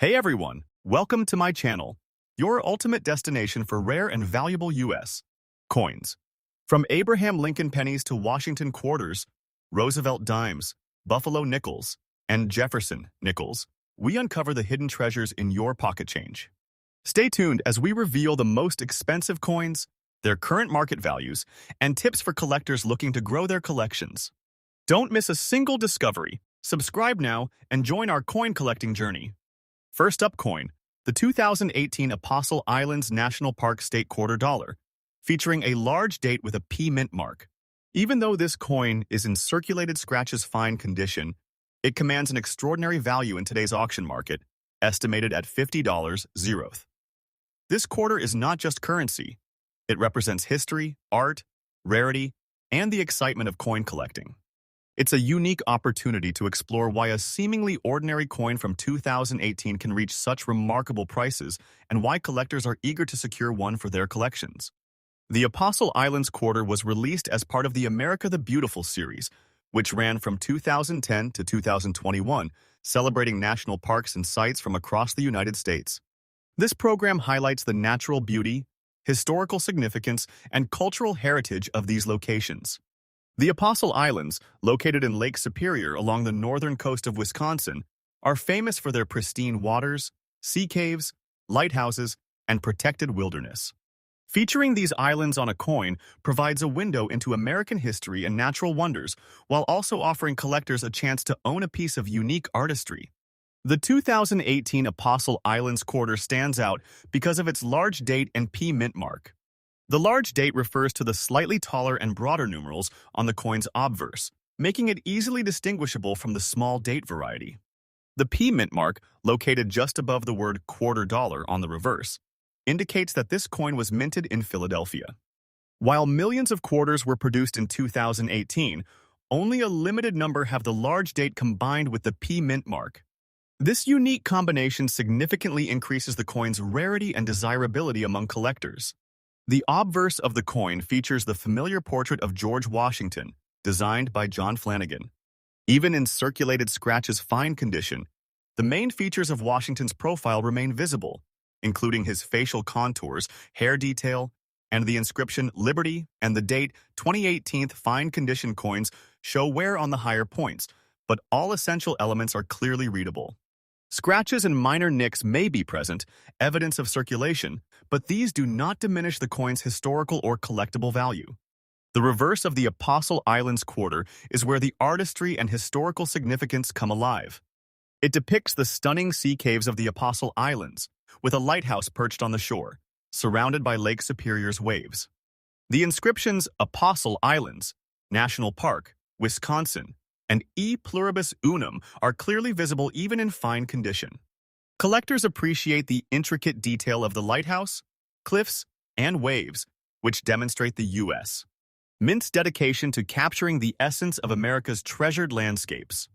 Hey everyone, welcome to my channel, your ultimate destination for rare and valuable U.S. coins. From Abraham Lincoln pennies to Washington quarters, Roosevelt dimes, Buffalo nickels, and Jefferson nickels, we uncover the hidden treasures in your pocket change. Stay tuned as we reveal the most expensive coins, their current market values, and tips for collectors looking to grow their collections. Don't miss a single discovery. Subscribe now and join our coin collecting journey. First up coin, the 2018 Apostle Islands National Park State Quarter Dollar, featuring a large date with a P mint mark. Even though this coin is in circulated scratches fine condition, it commands an extraordinary value in today's auction market, estimated at $50 zeroth. This quarter is not just currency. It represents history, art, rarity, and the excitement of coin collecting. It's a unique opportunity to explore why a seemingly ordinary coin from 2018 can reach such remarkable prices and why collectors are eager to secure one for their collections. The Apostle Islands Quarter was released as part of the America the Beautiful series, which ran from 2010 to 2021, celebrating national parks and sites from across the United States. This program highlights the natural beauty, historical significance, and cultural heritage of these locations. The Apostle Islands, located in Lake Superior along the northern coast of Wisconsin, are famous for their pristine waters, sea caves, lighthouses, and protected wilderness. Featuring these islands on a coin provides a window into American history and natural wonders, while also offering collectors a chance to own a piece of unique artistry. The 2018 Apostle Islands Quarter stands out because of its large date and P mint mark. The large date refers to the slightly taller and broader numerals on the coin's obverse, making it easily distinguishable from the small date variety. The P mint mark, located just above the word quarter dollar on the reverse, indicates that this coin was minted in Philadelphia. While millions of quarters were produced in 2018, only a limited number have the large date combined with the P mint mark. This unique combination significantly increases the coin's rarity and desirability among collectors. The obverse of the coin features the familiar portrait of George Washington, designed by John Flanagan. Even in circulated scratches fine condition, the main features of Washington's profile remain visible, including his facial contours, hair detail, and the inscription Liberty and the date 2018 fine condition coins show wear on the higher points, but all essential elements are clearly readable. Scratches and minor nicks may be present, evidence of circulation, but these do not diminish the coin's historical or collectible value. The reverse of the Apostle Islands Quarter is where the artistry and historical significance come alive. It depicts the stunning sea caves of the Apostle Islands, with a lighthouse perched on the shore, surrounded by Lake Superior's waves. The inscriptions Apostle Islands, National Park, Wisconsin, and E pluribus unum are clearly visible even in fine condition. Collectors appreciate the intricate detail of the lighthouse, cliffs, and waves, which demonstrate the U.S. Mint's dedication to capturing the essence of America's treasured landscapes.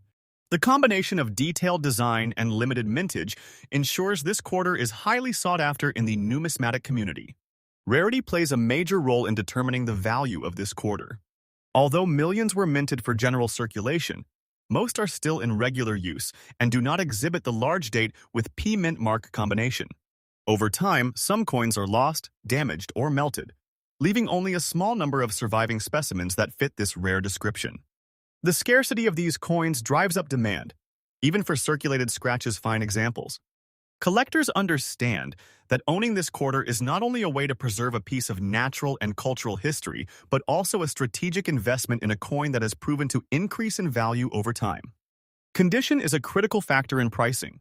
The combination of detailed design and limited mintage ensures this quarter is highly sought after in the numismatic community. Rarity plays a major role in determining the value of this quarter. Although millions were minted for general circulation, most are still in regular use and do not exhibit the large date with P mint mark combination. Over time, some coins are lost, damaged, or melted, leaving only a small number of surviving specimens that fit this rare description. The scarcity of these coins drives up demand, even for circulated scratches fine examples. Collectors understand that owning this quarter is not only a way to preserve a piece of natural and cultural history, but also a strategic investment in a coin that has proven to increase in value over time. Condition is a critical factor in pricing.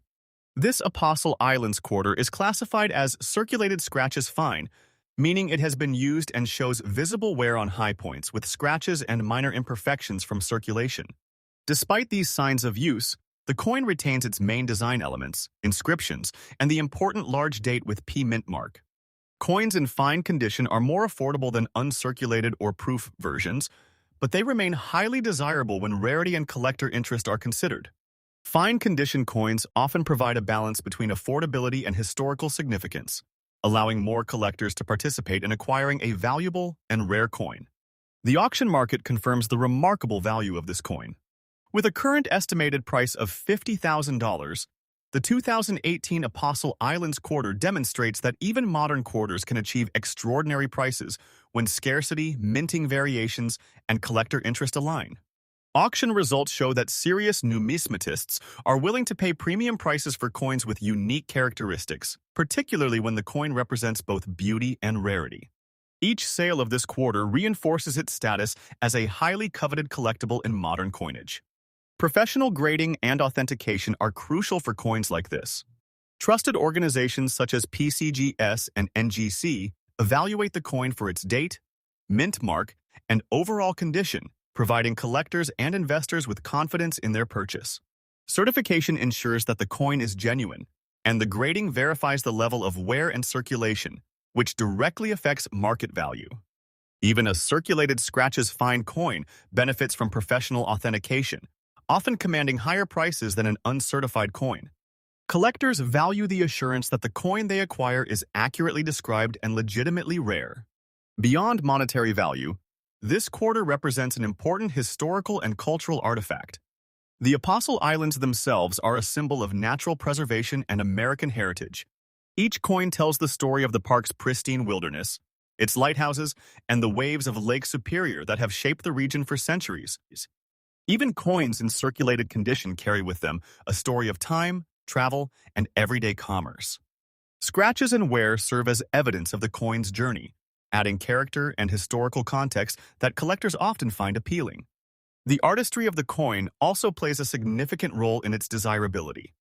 This Apostle Islands Quarter is classified as circulated scratches fine, meaning it has been used and shows visible wear on high points with scratches and minor imperfections from circulation. Despite these signs of use, the coin retains its main design elements, inscriptions, and the important large date with P mint mark. Coins in fine condition are more affordable than uncirculated or proof versions, but they remain highly desirable when rarity and collector interest are considered. Fine condition coins often provide a balance between affordability and historical significance, allowing more collectors to participate in acquiring a valuable and rare coin. The auction market confirms the remarkable value of this coin. With a current estimated price of $50,000, The 2018 Apostle Islands Quarter demonstrates that even modern quarters can achieve extraordinary prices when scarcity, minting variations, and collector interest align. Auction results show that serious numismatists are willing to pay premium prices for coins with unique characteristics, particularly when the coin represents both beauty and rarity. Each sale of this quarter reinforces its status as a highly coveted collectible in modern coinage. Professional grading and authentication are crucial for coins like this. Trusted organizations such as PCGS and NGC evaluate the coin for its date, mint mark, and overall condition, providing collectors and investors with confidence in their purchase. Certification ensures that the coin is genuine, and the grading verifies the level of wear and circulation, which directly affects market value. Even a circulated scratches fine coin benefits from professional authentication, often commanding higher prices than an uncertified coin. Collectors value the assurance that the coin they acquire is accurately described and legitimately rare. Beyond monetary value, this quarter represents an important historical and cultural artifact. The Apostle Islands themselves are a symbol of natural preservation and American heritage. Each coin tells the story of the park's pristine wilderness, its lighthouses, and the waves of Lake Superior that have shaped the region for centuries. Even coins in circulated condition carry with them a story of time, travel, and everyday commerce. Scratches and wear serve as evidence of the coin's journey, adding character and historical context that collectors often find appealing. The artistry of the coin also plays a significant role in its desirability.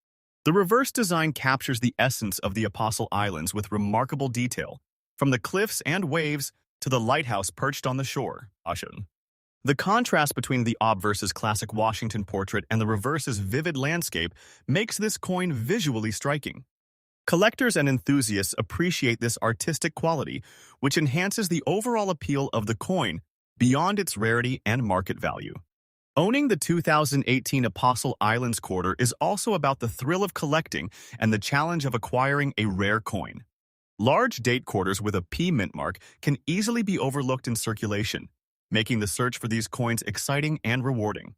The reverse design captures the essence of the Apostle Islands with remarkable detail, from the cliffs and waves to the lighthouse perched on the shore. The contrast between the obverse's classic Washington portrait and the reverse's vivid landscape makes this coin visually striking. Collectors and enthusiasts appreciate this artistic quality, which enhances the overall appeal of the coin beyond its rarity and market value. Owning the 2018 Apostle Islands Quarter is also about the thrill of collecting and the challenge of acquiring a rare coin. Large date quarters with a P mint mark can easily be overlooked in circulation, making the search for these coins exciting and rewarding.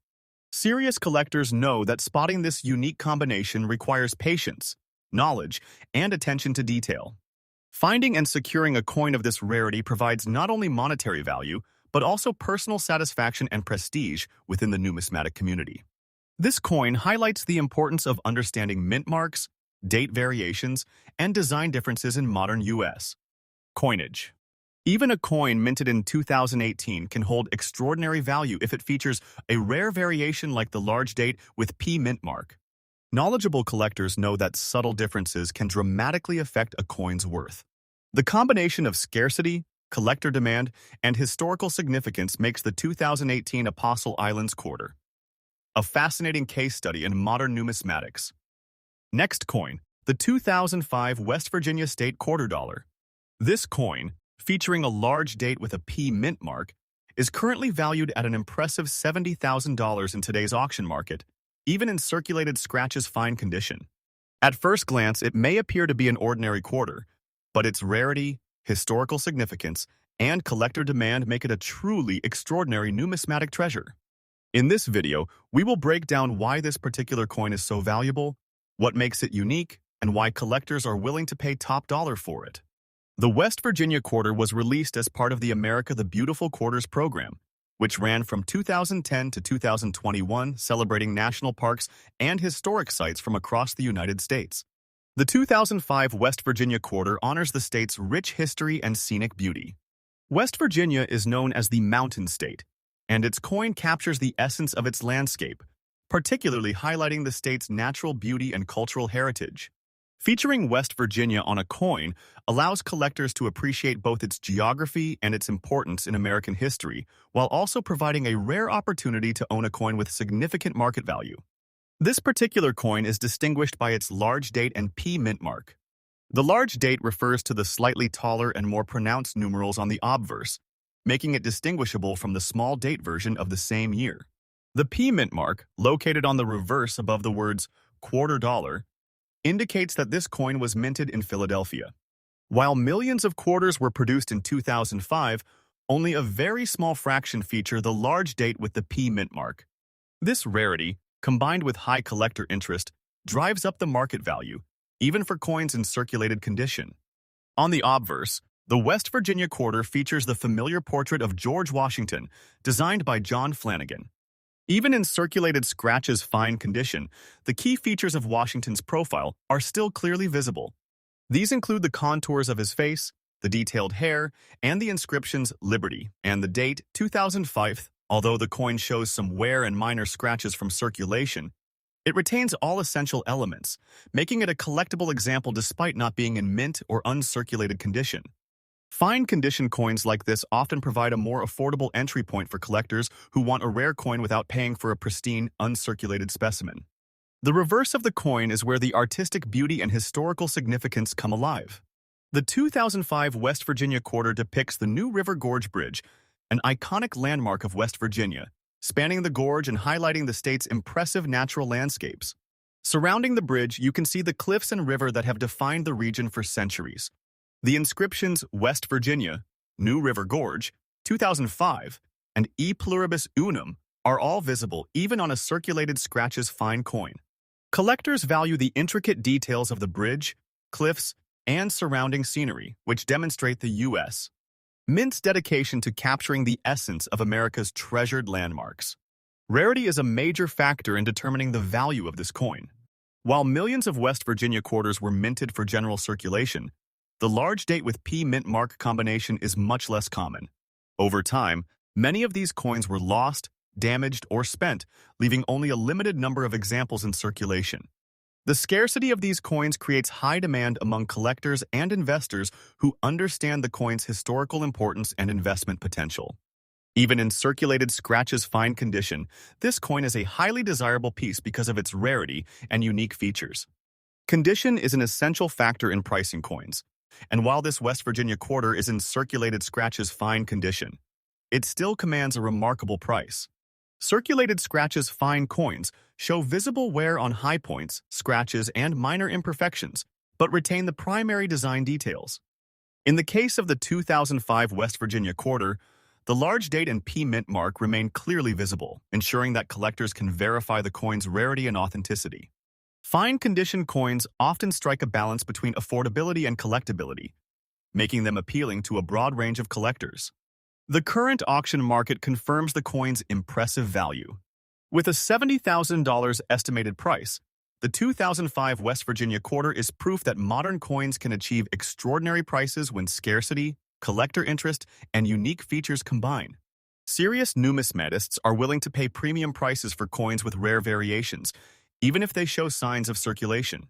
Serious collectors know that spotting this unique combination requires patience, knowledge, and attention to detail. Finding and securing a coin of this rarity provides not only monetary value, but also personal satisfaction and prestige within the numismatic community. This coin highlights the importance of understanding mint marks, date variations, and design differences in modern U.S. coinage. Even a coin minted in 2018 can hold extraordinary value if it features a rare variation like the large date with P mint mark. Knowledgeable collectors know that subtle differences can dramatically affect a coin's worth. The combination of scarcity, collector demand, and historical significance makes the 2018 Apostle Islands Quarter a fascinating case study in modern numismatics. Next coin, the 2005 West Virginia State Quarter Dollar. This coin, featuring a large date with a P mint mark, is currently valued at an impressive $70,000 in today's auction market, even in circulated scratches fine condition. At first glance, it may appear to be an ordinary quarter, but its rarity, historical significance, and collector demand make it a truly extraordinary numismatic treasure. In this video, we will break down why this particular coin is so valuable, what makes it unique, and why collectors are willing to pay top dollar for it. The West Virginia Quarter was released as part of the America the Beautiful Quarters program, which ran from 2010 to 2021, celebrating national parks and historic sites from across the United States. The 2005 West Virginia Quarter honors the state's rich history and scenic beauty. West Virginia is known as the Mountain State, and its coin captures the essence of its landscape, particularly highlighting the state's natural beauty and cultural heritage. Featuring West Virginia on a coin allows collectors to appreciate both its geography and its importance in American history, while also providing a rare opportunity to own a coin with significant market value. This particular coin is distinguished by its large date and P mint mark. The large date refers to the slightly taller and more pronounced numerals on the obverse, making it distinguishable from the small date version of the same year. The P mint mark, located on the reverse above the words quarter dollar, indicates that this coin was minted in Philadelphia. While millions of quarters were produced in 2005, only a very small fraction feature the large date with the P mint mark. This rarity, combined with high collector interest, drives up the market value, even for coins in circulated condition. On the obverse, the West Virginia Quarter features the familiar portrait of George Washington, designed by John Flanagan. Even in circulated scratches fine condition, the key features of Washington's profile are still clearly visible. These include the contours of his face, the detailed hair, and the inscriptions Liberty and the date 2005. Although the coin shows some wear and minor scratches from circulation, it retains all essential elements, making it a collectible example despite not being in mint or uncirculated condition. Fine condition coins like this often provide a more affordable entry point for collectors who want a rare coin without paying for a pristine, uncirculated specimen. The reverse of the coin is where the artistic beauty and historical significance come alive. The 2005 West Virginia Quarter depicts the New River Gorge Bridge, an iconic landmark of West Virginia, spanning the gorge and highlighting the state's impressive natural landscapes. Surrounding the bridge, you can see the cliffs and river that have defined the region for centuries. The inscriptions West Virginia, New River Gorge, 2005, and E Pluribus Unum are all visible even on a circulated scratches fine coin. Collectors value the intricate details of the bridge, cliffs, and surrounding scenery, which demonstrate the U.S. Mint's dedication to capturing the essence of America's treasured landmarks. Rarity is a major factor in determining the value of this coin. While millions of West Virginia quarters were minted for general circulation, the large date with P mint mark combination is much less common. Over time, many of these coins were lost, damaged, or spent, leaving only a limited number of examples in circulation. The scarcity of these coins creates high demand among collectors and investors who understand the coin's historical importance and investment potential. Even in circulated scratches fine condition, this coin is a highly desirable piece because of its rarity and unique features. Condition is an essential factor in pricing coins, and while this West Virginia quarter is in circulated scratches fine condition, it still commands a remarkable price. Circulated scratches fine coins show visible wear on high points, scratches, and minor imperfections, but retain the primary design details. In the case of the 2005 West Virginia Quarter, the large date and P mint mark remain clearly visible, ensuring that collectors can verify the coin's rarity and authenticity. Fine condition coins often strike a balance between affordability and collectability, making them appealing to a broad range of collectors. The current auction market confirms the coin's impressive value. With a $70,000 estimated price, the 2005 West Virginia Quarter is proof that modern coins can achieve extraordinary prices when scarcity, collector interest, and unique features combine. Serious numismatists are willing to pay premium prices for coins with rare variations, even if they show signs of circulation.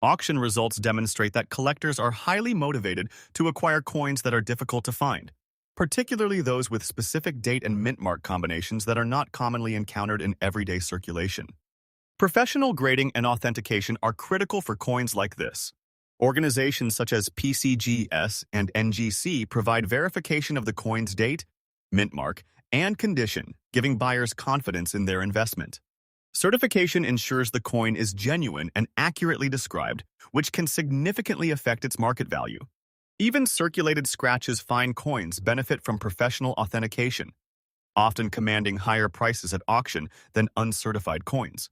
Auction results demonstrate that collectors are highly motivated to acquire coins that are difficult to find, particularly those with specific date and mint mark combinations that are not commonly encountered in everyday circulation. Professional grading and authentication are critical for coins like this. Organizations such as PCGS and NGC provide verification of the coin's date, mint mark, and condition, giving buyers confidence in their investment. Certification ensures the coin is genuine and accurately described, which can significantly affect its market value. Even circulated scratches fine coins benefit from professional authentication, often commanding higher prices at auction than uncertified coins.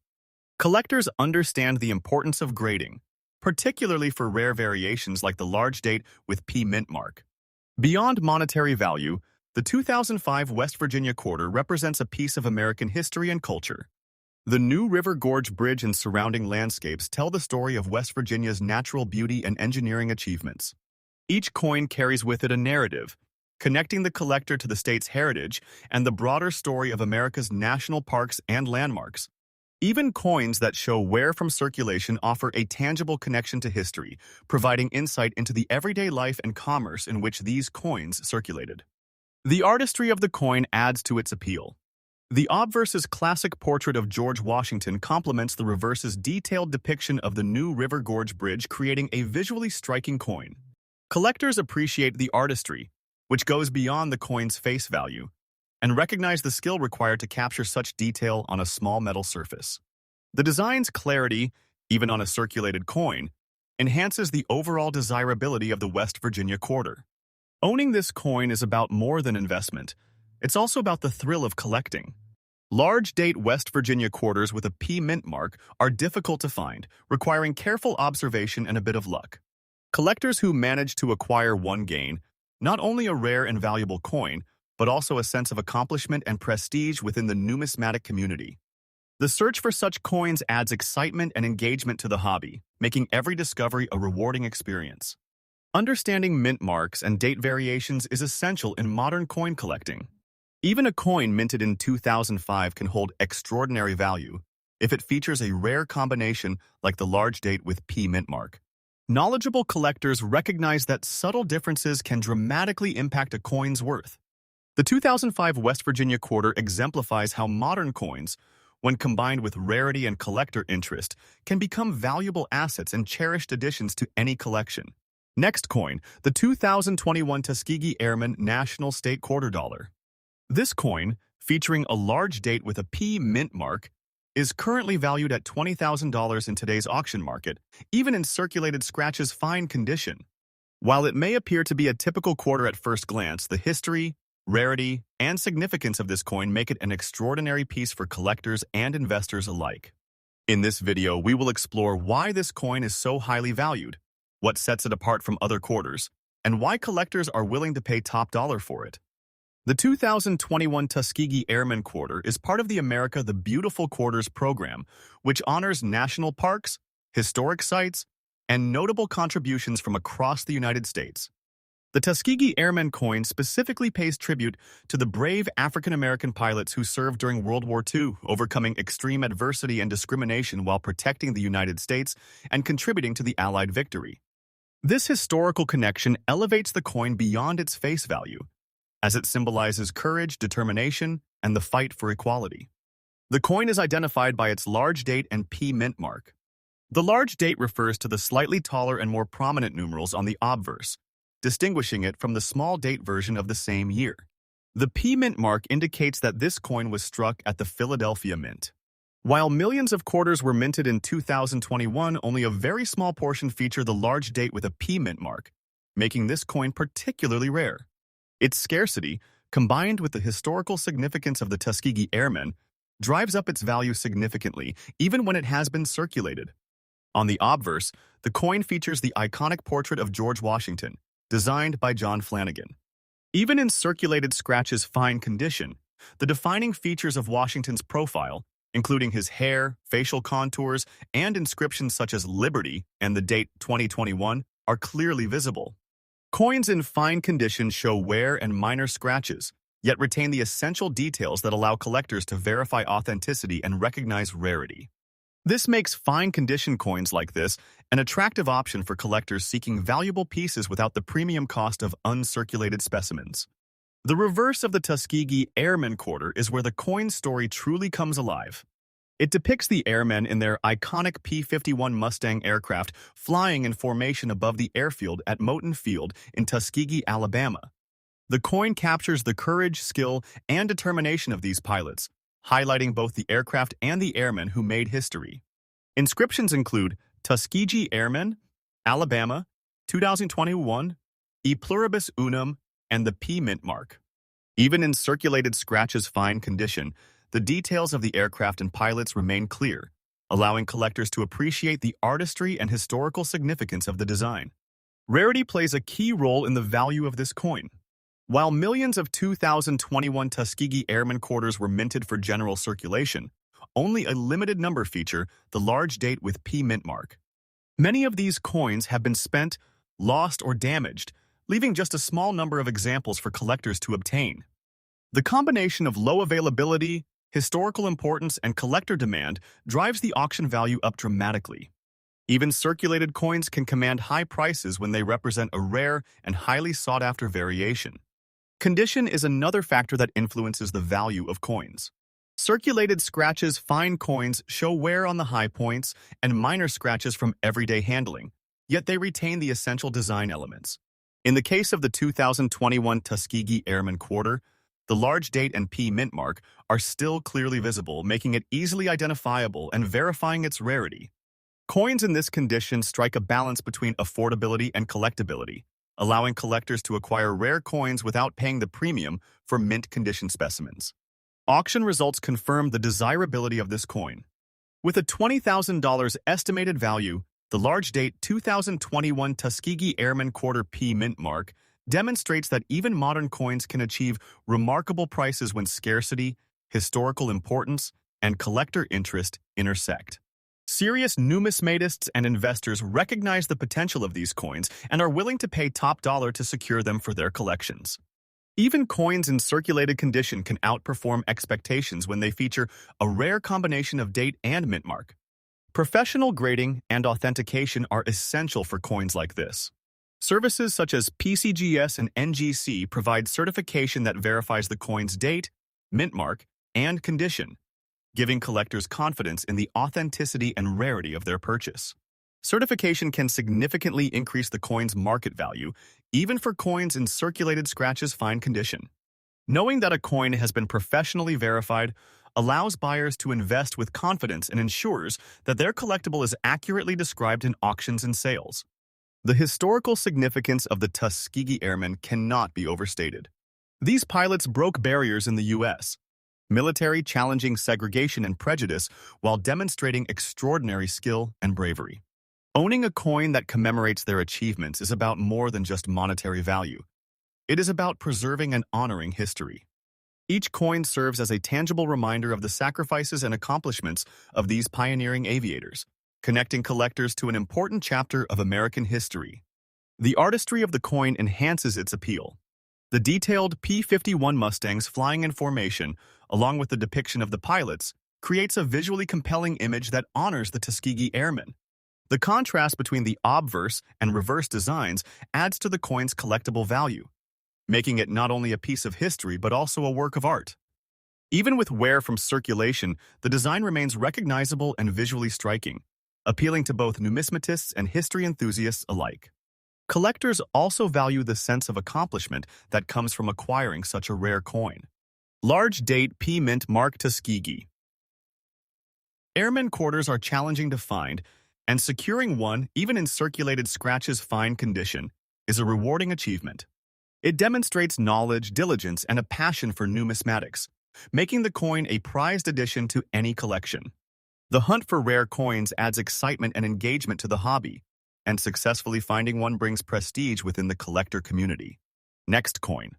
Collectors understand the importance of grading, particularly for rare variations like the large date with P mint mark. Beyond monetary value, the 2005 West Virginia Quarter represents a piece of American history and culture. The New River Gorge Bridge and surrounding landscapes tell the story of West Virginia's natural beauty and engineering achievements. Each coin carries with it a narrative, connecting the collector to the state's heritage and the broader story of America's national parks and landmarks. Even coins that show wear from circulation offer a tangible connection to history, providing insight into the everyday life and commerce in which these coins circulated. The artistry of the coin adds to its appeal. The obverse's classic portrait of George Washington complements the reverse's detailed depiction of the New River Gorge Bridge, creating a visually striking coin. Collectors appreciate the artistry, which goes beyond the coin's face value, and recognize the skill required to capture such detail on a small metal surface. The design's clarity, even on a circulated coin, enhances the overall desirability of the West Virginia Quarter. Owning this coin is about more than investment. It's also about the thrill of collecting. Large date West Virginia quarters with a P mint mark are difficult to find, requiring careful observation and a bit of luck. Collectors who manage to acquire one gain not only a rare and valuable coin, but also a sense of accomplishment and prestige within the numismatic community. The search for such coins adds excitement and engagement to the hobby, making every discovery a rewarding experience. Understanding mint marks and date variations is essential in modern coin collecting. Even a coin minted in 2005 can hold extraordinary value if it features a rare combination like the large date with P mint mark. Knowledgeable collectors recognize that subtle differences can dramatically impact a coin's worth. The 2005 West Virginia quarter exemplifies how modern coins, when combined with rarity and collector interest, can become valuable assets and cherished additions to any collection. Next coin, the 2021 Tuskegee Airmen National State Quarter Dollar. This coin, featuring a large date with a P mint mark, is currently valued at $20,000 in today's auction market, even in circulated scratches fine condition. While it may appear to be a typical quarter at first glance, the history, rarity, and significance of this coin make it an extraordinary piece for collectors and investors alike. In this video, we will explore why this coin is so highly valued, what sets it apart from other quarters, and why collectors are willing to pay top dollar for it. The 2021 Tuskegee Airmen Quarter is part of the America the Beautiful Quarters program, which honors national parks, historic sites, and notable contributions from across the United States. The Tuskegee Airmen coin specifically pays tribute to the brave African-American pilots who served during World War II, overcoming extreme adversity and discrimination while protecting the United States and contributing to the Allied victory. This historical connection elevates the coin beyond its face value, as it symbolizes courage, determination, and the fight for equality. The coin is identified by its large date and P mint mark. The large date refers to the slightly taller and more prominent numerals on the obverse, distinguishing it from the small date version of the same year. The P mint mark indicates that this coin was struck at the Philadelphia Mint. While millions of quarters were minted in 2021, only a very small portion feature the large date with a P mint mark, making this coin particularly rare. Its scarcity, combined with the historical significance of the Tuskegee Airmen, drives up its value significantly, even when it has been circulated. On the obverse, the coin features the iconic portrait of George Washington, designed by John Flanagan. Even in circulated scratches fine condition, the defining features of Washington's profile, including his hair, facial contours, and inscriptions such as Liberty and the date 2021, are clearly visible. Coins in fine condition show wear and minor scratches, yet retain the essential details that allow collectors to verify authenticity and recognize rarity. This makes fine condition coins like this an attractive option for collectors seeking valuable pieces without the premium cost of uncirculated specimens. The reverse of the Tuskegee Airmen Quarter is where the coin story truly comes alive. It depicts the airmen in their iconic P-51 Mustang aircraft flying in formation above the airfield at Moton Field in Tuskegee, Alabama. The coin captures the courage, skill, and determination of these pilots, highlighting both the aircraft and the airmen who made history. Inscriptions include Tuskegee Airmen, Alabama, 2021, E Pluribus Unum, and the P mint mark. Even in circulated scratches fine condition, the details of the aircraft and pilots remain clear, allowing collectors to appreciate the artistry and historical significance of the design. Rarity plays a key role in the value of this coin. While millions of 2021 Tuskegee Airmen quarters were minted for general circulation, only a limited number feature the large date with P mint mark. Many of these coins have been spent, lost, or damaged, leaving just a small number of examples for collectors to obtain. The combination of low availability, historical importance, and collector demand drives the auction value up dramatically. Even circulated coins can command high prices when they represent a rare and highly sought-after variation. Condition is another factor that influences the value of coins. Circulated scratches fine coins show wear on the high points and minor scratches from everyday handling, yet they retain the essential design elements. In the case of the 2021 Tuskegee Airmen Quarter, the large date and P mint mark are still clearly visible, making it easily identifiable and verifying its rarity. Coins in this condition strike a balance between affordability and collectability, allowing collectors to acquire rare coins without paying the premium for mint condition specimens. Auction results confirm the desirability of this coin. With a $20,000 estimated value, the large-date 2021 Tuskegee Airmen Quarter P mint mark demonstrates that even modern coins can achieve remarkable prices when scarcity, historical importance, and collector interest intersect. Serious numismatists and investors recognize the potential of these coins and are willing to pay top dollar to secure them for their collections. Even coins in circulated condition can outperform expectations when they feature a rare combination of date and mint mark. Professional grading and authentication are essential for coins like this. Services such as PCGS and NGC provide certification that verifies the coin's date, mint mark, and condition, giving collectors confidence in the authenticity and rarity of their purchase. Certification can significantly increase the coin's market value, even for coins in circulated scratches fine condition. Knowing that a coin has been professionally verified allows buyers to invest with confidence and ensures that their collectible is accurately described in auctions and sales. The historical significance of the Tuskegee Airmen cannot be overstated. These pilots broke barriers in the U.S., military challenging segregation and prejudice while demonstrating extraordinary skill and bravery. Owning a coin that commemorates their achievements is about more than just monetary value. It is about preserving and honoring history. Each coin serves as a tangible reminder of the sacrifices and accomplishments of these pioneering aviators, connecting collectors to an important chapter of American history. The artistry of the coin enhances its appeal. The detailed P-51 Mustangs flying in formation, along with the depiction of the pilots, creates a visually compelling image that honors the Tuskegee Airmen. The contrast between the obverse and reverse designs adds to the coin's collectible value, making it not only a piece of history but also a work of art. Even with wear from circulation, the design remains recognizable and visually striking, appealing to both numismatists and history enthusiasts alike. Collectors also value the sense of accomplishment that comes from acquiring such a rare coin. Large date P mint mark Tuskegee. Airmen quarters are challenging to find, and securing one, even in circulated scratches fine condition, is a rewarding achievement. It demonstrates knowledge, diligence, and a passion for numismatics, making the coin a prized addition to any collection. The hunt for rare coins adds excitement and engagement to the hobby, and successfully finding one brings prestige within the collector community. Next coin.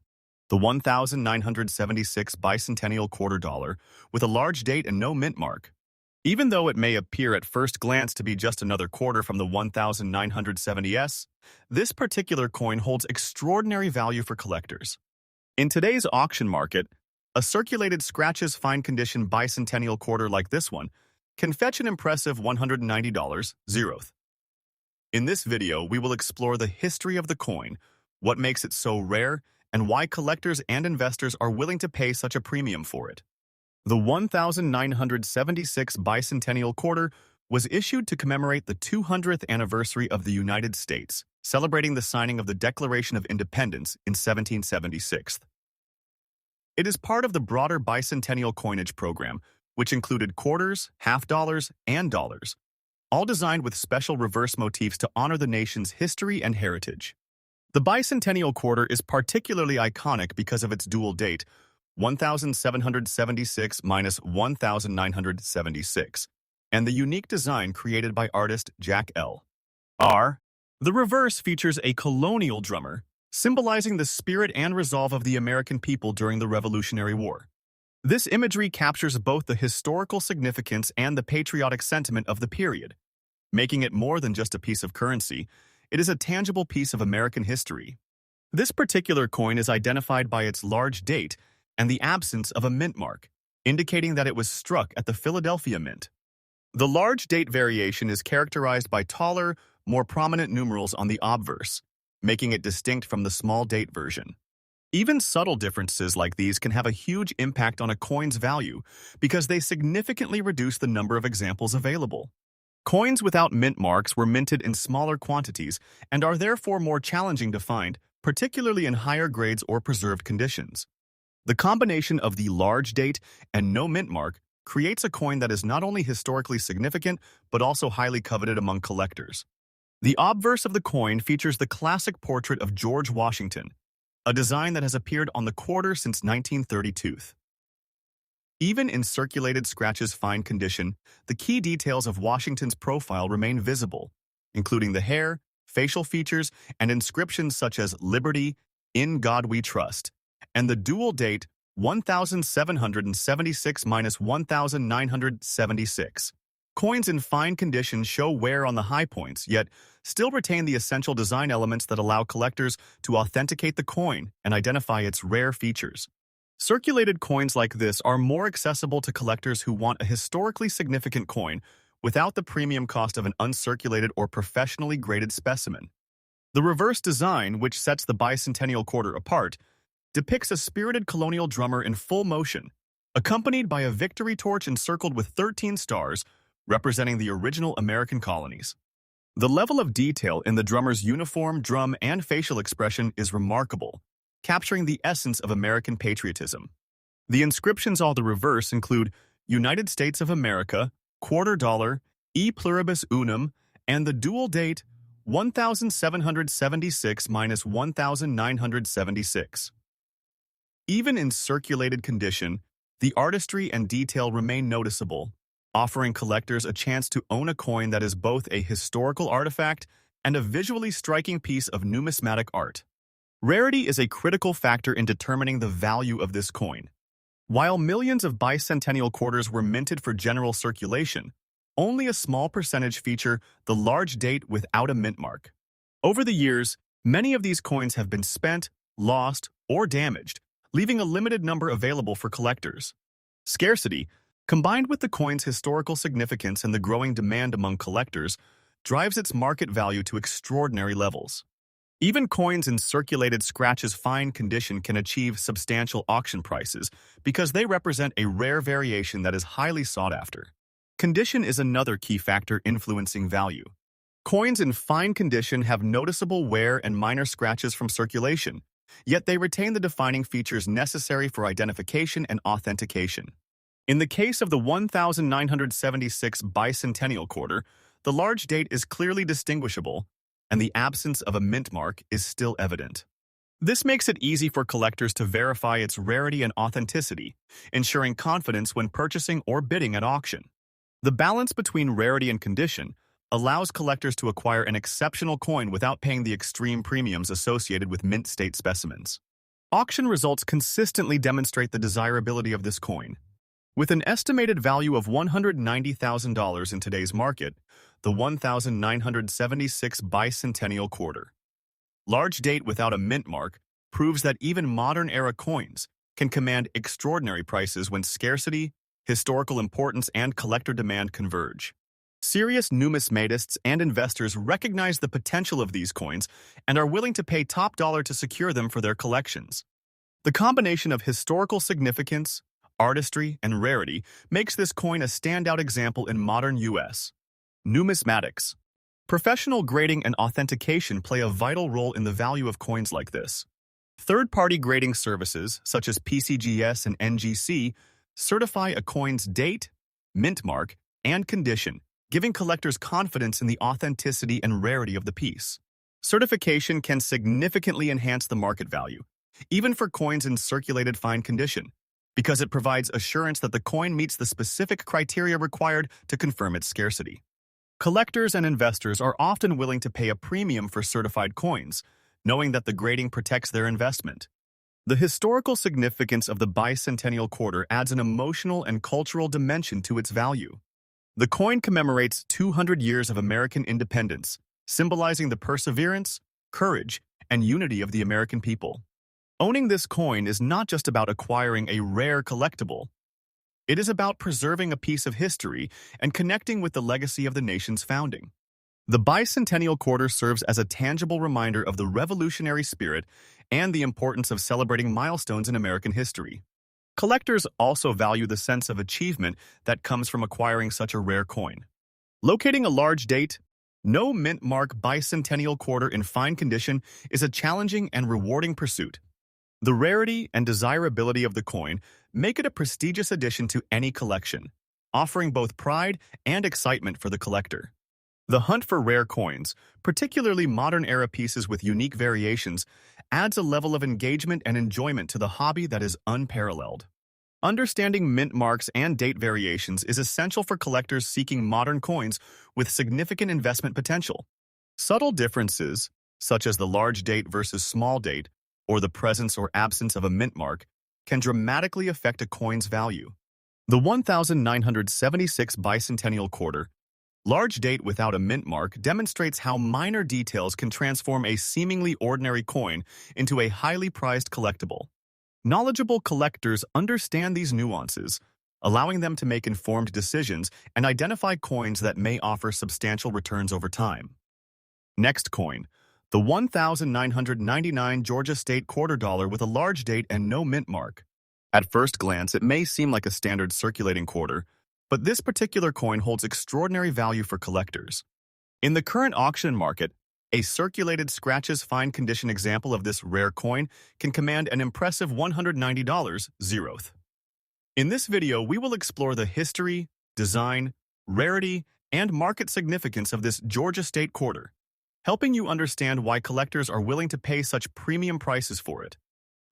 The 1976 Bicentennial quarter dollar with a large date and no mint mark. Even though it may appear at first glance to be just another quarter from the 1970s, this particular coin holds extraordinary value for collectors. In today's auction market, a circulated scratches fine condition bicentennial quarter like this one can fetch an impressive $190 zeroth. In this video, we will explore the history of the coin, what makes it so rare, and why collectors and investors are willing to pay such a premium for it. The 1976 Bicentennial Quarter was issued to commemorate the 200th anniversary of the United States, celebrating the signing of the Declaration of Independence in 1776. It is part of the broader bicentennial coinage program, which included quarters, half dollars, and dollars, all designed with special reverse motifs to honor the nation's history and heritage. The bicentennial quarter is particularly iconic because of its dual date, 1776 minus 1976, and the unique design created by artist Jack L. R. The reverse features a colonial drummer, symbolizing the spirit and resolve of the American people during the Revolutionary War. This imagery captures both the historical significance and the patriotic sentiment of the period, making it more than just a piece of currency. It is a tangible piece of American history. This particular coin is identified by its large date and the absence of a mint mark, indicating that it was struck at the Philadelphia Mint. The large date variation is characterized by taller, more prominent numerals on the obverse, making it distinct from the small date version. Even subtle differences like these can have a huge impact on a coin's value because they significantly reduce the number of examples available. Coins without mint marks were minted in smaller quantities and are therefore more challenging to find, particularly in higher grades or preserved conditions. The combination of the large date and no mint mark creates a coin that is not only historically significant, but also highly coveted among collectors. The obverse of the coin features the classic portrait of George Washington, a design that has appeared on the quarter since 1932. Even in circulated scratches fine condition, the key details of Washington's profile remain visible, including the hair, facial features, and inscriptions such as Liberty, In God We Trust, and the dual date 1776-1976. Coins in fine condition show wear on the high points, yet still retain the essential design elements that allow collectors to authenticate the coin and identify its rare features. Circulated coins like this are more accessible to collectors who want a historically significant coin without the premium cost of an uncirculated or professionally graded specimen. The reverse design, which sets the Bicentennial Quarter apart, depicts a spirited colonial drummer in full motion, accompanied by a victory torch encircled with 13 stars, representing the original American colonies. The level of detail in the drummer's uniform, drum, and facial expression is remarkable, capturing the essence of American patriotism. The inscriptions on the reverse include United States of America, quarter dollar, e pluribus unum, and the dual date 1776-1976. Even in circulated condition, the artistry and detail remain noticeable, offering collectors a chance to own a coin that is both a historical artifact and a visually striking piece of numismatic art. Rarity is a critical factor in determining the value of this coin. While millions of bicentennial quarters were minted for general circulation, only a small percentage feature the large date without a mint mark. Over the years, many of these coins have been spent, lost, or damaged, leaving a limited number available for collectors. Scarcity, combined with the coin's historical significance and the growing demand among collectors, drives its market value to extraordinary levels. Even coins in circulated scratches fine condition can achieve substantial auction prices because they represent a rare variation that is highly sought after. Condition is another key factor influencing value. Coins in fine condition have noticeable wear and minor scratches from circulation, yet they retain the defining features necessary for identification and authentication. In the case of the 1976 Bicentennial Quarter, the large date is clearly distinguishable, and the absence of a mint mark is still evident. This makes it easy for collectors to verify its rarity and authenticity, ensuring confidence when purchasing or bidding at auction. The balance between rarity and condition allows collectors to acquire an exceptional coin without paying the extreme premiums associated with mint state specimens. Auction results consistently demonstrate the desirability of this coin. With an estimated value of $190,000 in today's market, the 1976 Bicentennial Quarter. Large date without a mint mark proves that even modern-era coins can command extraordinary prices when scarcity, historical importance, and collector demand converge. Serious numismatists and investors recognize the potential of these coins and are willing to pay top dollar to secure them for their collections. The combination of historical significance, artistry, and rarity makes this coin a standout example in modern U.S. numismatics. Professional grading and authentication play a vital role in the value of coins like this. Third-party grading services, such as PCGS and NGC, certify a coin's date, mint mark, and condition, giving collectors confidence in the authenticity and rarity of the piece. Certification can significantly enhance the market value, even for coins in circulated fine condition, because it provides assurance that the coin meets the specific criteria required to confirm its scarcity. Collectors and investors are often willing to pay a premium for certified coins, knowing that the grading protects their investment. The historical significance of the Bicentennial Quarter adds an emotional and cultural dimension to its value. The coin commemorates 200 years of American independence, symbolizing the perseverance, courage, and unity of the American people. Owning this coin is not just about acquiring a rare collectible. It is about preserving a piece of history and connecting with the legacy of the nation's founding. The Bicentennial Quarter serves as a tangible reminder of the revolutionary spirit and the importance of celebrating milestones in American history. Collectors also value the sense of achievement that comes from acquiring such a rare coin. Locating a large date, no mint mark Bicentennial Quarter in fine condition is a challenging and rewarding pursuit. The rarity and desirability of the coin make it a prestigious addition to any collection, offering both pride and excitement for the collector. The hunt for rare coins, particularly modern-era pieces with unique variations, adds a level of engagement and enjoyment to the hobby that is unparalleled. Understanding mint marks and date variations is essential for collectors seeking modern coins with significant investment potential. Subtle differences, such as the large date versus small date, or the presence or absence of a mint mark, can dramatically affect a coin's value. The 1976 Bicentennial Quarter, large date without a mint mark, demonstrates how minor details can transform a seemingly ordinary coin into a highly prized collectible. Knowledgeable collectors understand these nuances, allowing them to make informed decisions and identify coins that may offer substantial returns over time. Next coin, the 1999 Georgia State Quarter Dollar with a large date and no mint mark. At first glance, it may seem like a standard circulating quarter, but this particular coin holds extraordinary value for collectors. In the current auction market, a circulated scratches fine condition example of this rare coin can command an impressive $190 zeroth. In this video, we will explore the history, design, rarity, and market significance of this Georgia State Quarter, helping you understand why collectors are willing to pay such premium prices for it.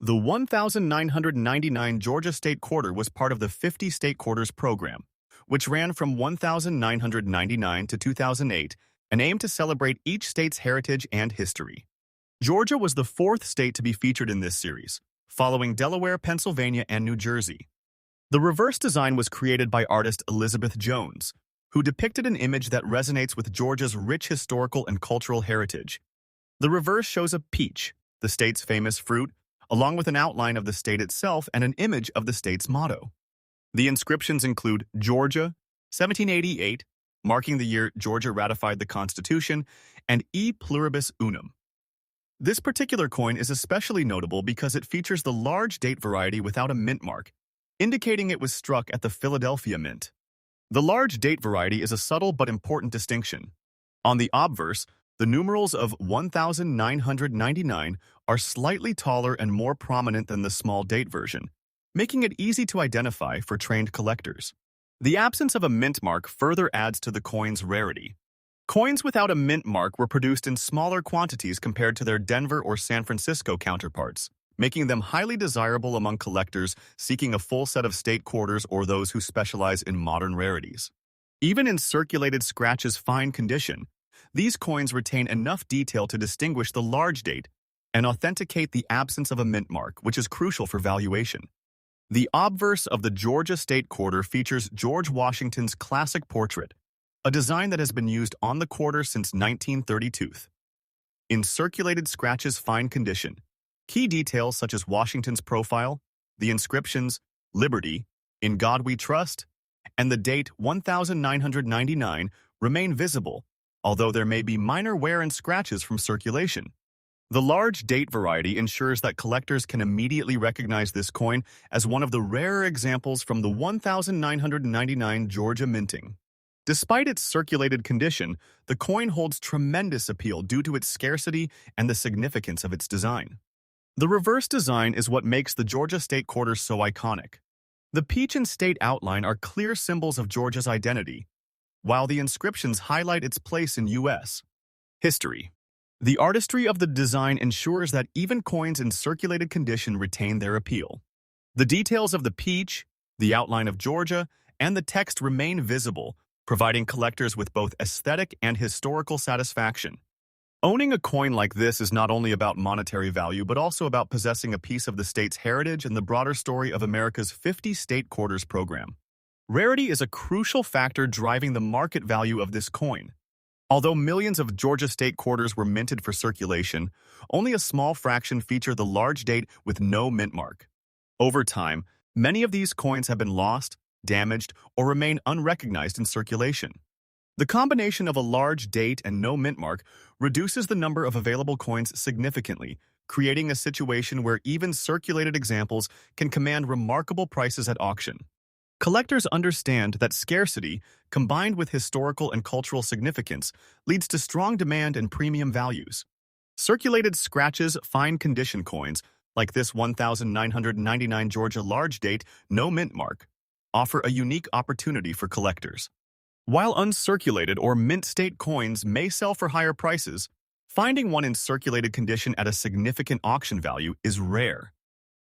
The 1999 Georgia State Quarter was part of the 50 State Quarters program, which ran from 1999 to 2008 and aimed to celebrate each state's heritage and history. Georgia was the fourth state to be featured in this series, following Delaware, Pennsylvania, and New Jersey. The reverse design was created by artist Elizabeth Jones, who depicted an image that resonates with Georgia's rich historical and cultural heritage. The reverse shows a peach, the state's famous fruit, along with an outline of the state itself and an image of the state's motto. The inscriptions include Georgia, 1788, marking the year Georgia ratified the Constitution, and E pluribus unum. This particular coin is especially notable because it features the large date variety without a mint mark, indicating it was struck at the Philadelphia Mint. The large date variety is a subtle but important distinction. On the obverse, the numerals of 1999 are slightly taller and more prominent than the small date version, making it easy to identify for trained collectors. The absence of a mint mark further adds to the coin's rarity. Coins without a mint mark were produced in smaller quantities compared to their Denver or San Francisco counterparts, making them highly desirable among collectors seeking a full set of state quarters or those who specialize in modern rarities. Even in circulated scratches fine condition, these coins retain enough detail to distinguish the large date and authenticate the absence of a mint mark, which is crucial for valuation. The obverse of the Georgia State Quarter features George Washington's classic portrait, a design that has been used on the quarter since 1932. In circulated scratches fine condition, key details such as Washington's profile, the inscriptions, Liberty, In God We Trust, and the date 1999 remain visible, although there may be minor wear and scratches from circulation. The large date variety ensures that collectors can immediately recognize this coin as one of the rarer examples from the 1999 Georgia minting. Despite its circulated condition, the coin holds tremendous appeal due to its scarcity and the significance of its design. The reverse design is what makes the Georgia State Quarter so iconic. The peach and state outline are clear symbols of Georgia's identity, while the inscriptions highlight its place in U.S. history. The artistry of the design ensures that even coins in circulated condition retain their appeal. The details of the peach, the outline of Georgia, and the text remain visible, providing collectors with both aesthetic and historical satisfaction. Owning a coin like this is not only about monetary value, but also about possessing a piece of the state's heritage and the broader story of America's 50 State Quarters program. Rarity is a crucial factor driving the market value of this coin. Although millions of Georgia State Quarters were minted for circulation, only a small fraction feature the large date with no mint mark. Over time, many of these coins have been lost, damaged, or remain unrecognized in circulation. The combination of a large date and no mint mark reduces the number of available coins significantly, creating a situation where even circulated examples can command remarkable prices at auction. Collectors understand that scarcity, combined with historical and cultural significance, leads to strong demand and premium values. Circulated scratches, fine condition coins, like this 1999 Georgia large date, no mint mark, offer a unique opportunity for collectors. While uncirculated or mint state coins may sell for higher prices, finding one in circulated condition at a significant auction value is rare.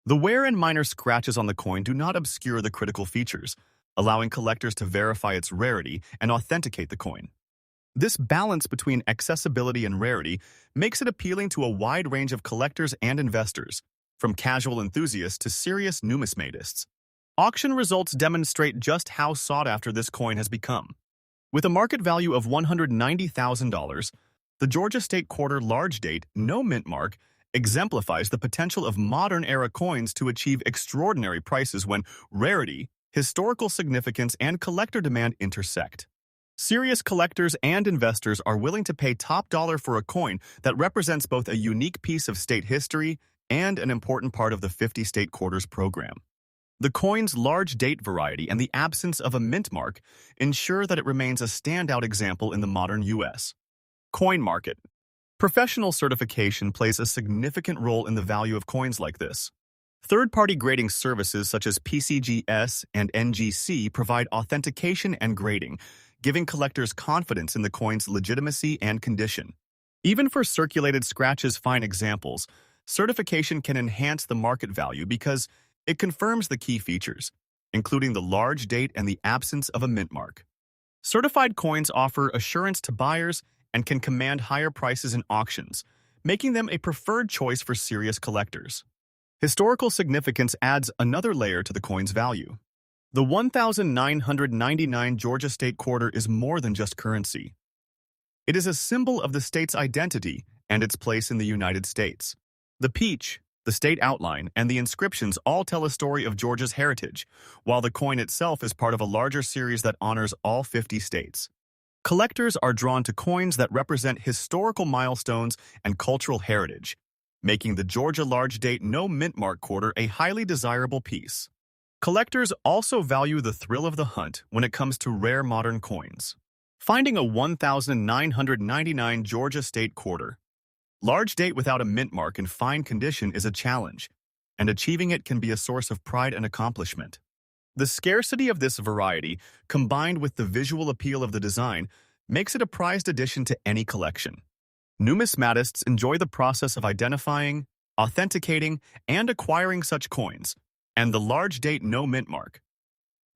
The wear and minor scratches on the coin do not obscure the critical features, allowing collectors to verify its rarity and authenticate the coin. This balance between accessibility and rarity makes it appealing to a wide range of collectors and investors, from casual enthusiasts to serious numismatists. Auction results demonstrate just how sought after this coin has become. With a market value of $190,000, the Georgia State Quarter large date, no mint mark, exemplifies the potential of modern-era coins to achieve extraordinary prices when rarity, historical significance, and collector demand intersect. Serious collectors and investors are willing to pay top dollar for a coin that represents both a unique piece of state history and an important part of the 50 State Quarters program. The coin's large date variety and the absence of a mint mark ensure that it remains a standout example in the modern U.S. Coin market. Professional certification plays a significant role in the value of coins like this. Third-party grading services such as PCGS and NGC provide authentication and grading, giving collectors confidence in the coin's legitimacy and condition. Even for circulated scratches fine examples, certification can enhance the market value because it confirms the key features, including the large date and the absence of a mint mark. Certified coins offer assurance to buyers and can command higher prices in auctions, making them a preferred choice for serious collectors. Historical significance adds another layer to the coin's value. The 1999 Georgia State Quarter is more than just currency. It is a symbol of the state's identity and its place in the United States. The peach, the state outline, and the inscriptions all tell a story of Georgia's heritage, while the coin itself is part of a larger series that honors all 50 states. Collectors are drawn to coins that represent historical milestones and cultural heritage, making the Georgia large date no mint mark quarter a highly desirable piece. Collectors also value the thrill of the hunt when it comes to rare modern coins. Finding a 1999 Georgia State Quarter large date without a mint mark in fine condition is a challenge, and achieving it can be a source of pride and accomplishment. The scarcity of this variety, combined with the visual appeal of the design, makes it a prized addition to any collection. Numismatists enjoy the process of identifying, authenticating, and acquiring such coins, and the large date no mint mark.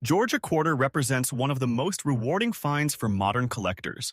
Georgia Quarter represents one of the most rewarding finds for modern collectors.